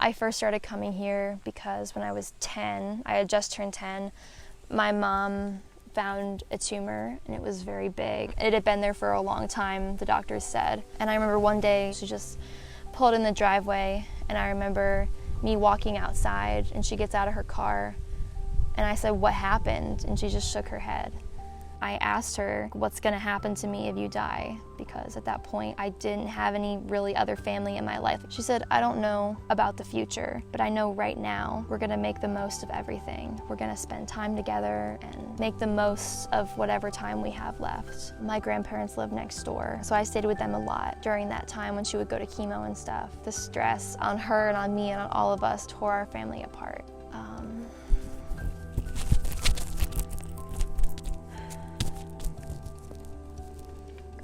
I first started coming here because when I was 10, I had just turned 10, my mom found a tumor and it was very big. It had been there for a long time, the doctors said. And I remember one day she just pulled in the driveway and I remember me walking outside and she gets out of her car and I said, "What happened?" And she just shook her head. I asked her, "What's gonna happen to me if you die?" Because at that point, I didn't have any really other family in my life. She said, "I don't know about the future, but I know right now we're gonna make the most of everything. We're gonna spend time together and make the most of whatever time we have left." My grandparents lived next door, so I stayed with them a lot during that time when she would go to chemo and stuff. The stress on her and on me and on all of us tore our family apart.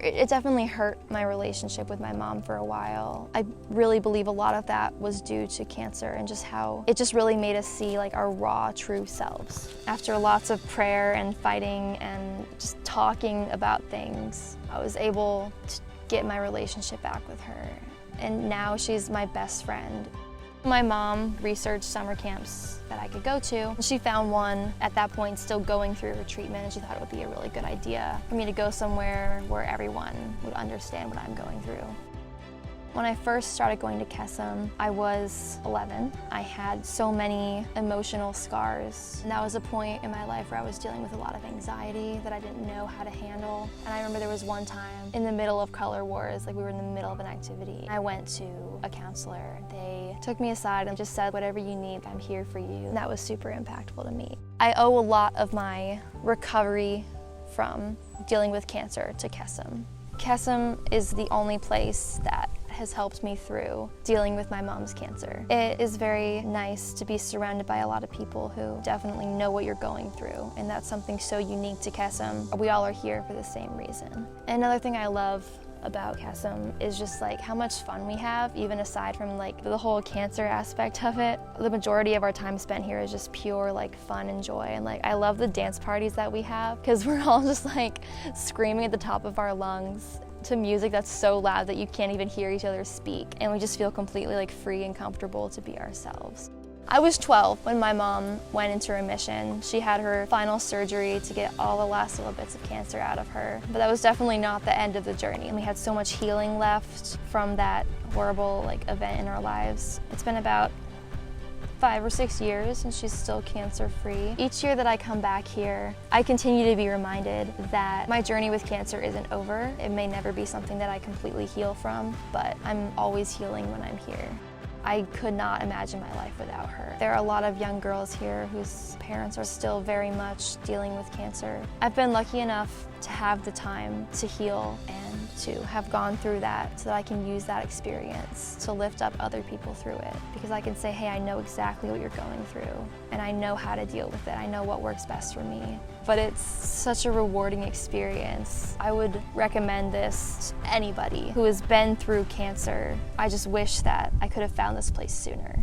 It definitely hurt my relationship with my mom for a while. I really believe a lot of that was due to cancer and just how it just really made us see like our raw, true selves. After lots of prayer and fighting and just talking about things, I was able to get my relationship back with her. And now she's my best friend. My mom researched summer camps that I could go to. She found one at that point still going through her treatment and she thought it would be a really good idea for me to go somewhere where everyone would understand what I'm going through. When I first started going to Kesem, I was 11. I had so many emotional scars. And that was a point in my life where I was dealing with a lot of anxiety that I didn't know how to handle. And I remember there was one time in the middle of Color Wars, like we were in the middle of an activity. I went to a counselor. They took me aside and just said, "Whatever you need, I'm here for you." And that was super impactful to me. I owe a lot of my recovery from dealing with cancer to Kesem. Kesem is the only place that has helped me through dealing with my mom's cancer. It is very nice to be surrounded by a lot of people who definitely know what you're going through, and that's something so unique to Kesem. We all are here for the same reason. Another thing I love about Kesem is just like how much fun we have, even aside from like the whole cancer aspect of it. The majority of our time spent here is just pure like fun and joy, and like I love the dance parties that we have because we're all just like screaming at the top of our lungs to music that's so loud that you can't even hear each other speak, and we just feel completely like free and comfortable to be ourselves. I was 12 when my mom went into remission. She had her final surgery to get all the last little bits of cancer out of her, but that was definitely not the end of the journey. And we had so much healing left from that horrible like event in our lives. It's been about 5 or 6 years and she's still cancer-free. Each year that I come back here, I continue to be reminded that my journey with cancer isn't over. It may never be something that I completely heal from, but I'm always healing when I'm here. I could not imagine my life without her. There are a lot of young girls here whose parents are still very much dealing with cancer. I've been lucky enough to have the time to heal and to have gone through that so that I can use that experience to lift up other people through it. Because I can say, hey, I know exactly what you're going through and I know how to deal with it. I know what works best for me. But it's such a rewarding experience. I would recommend this to anybody who has been through cancer. I just wish that I could have found this place sooner.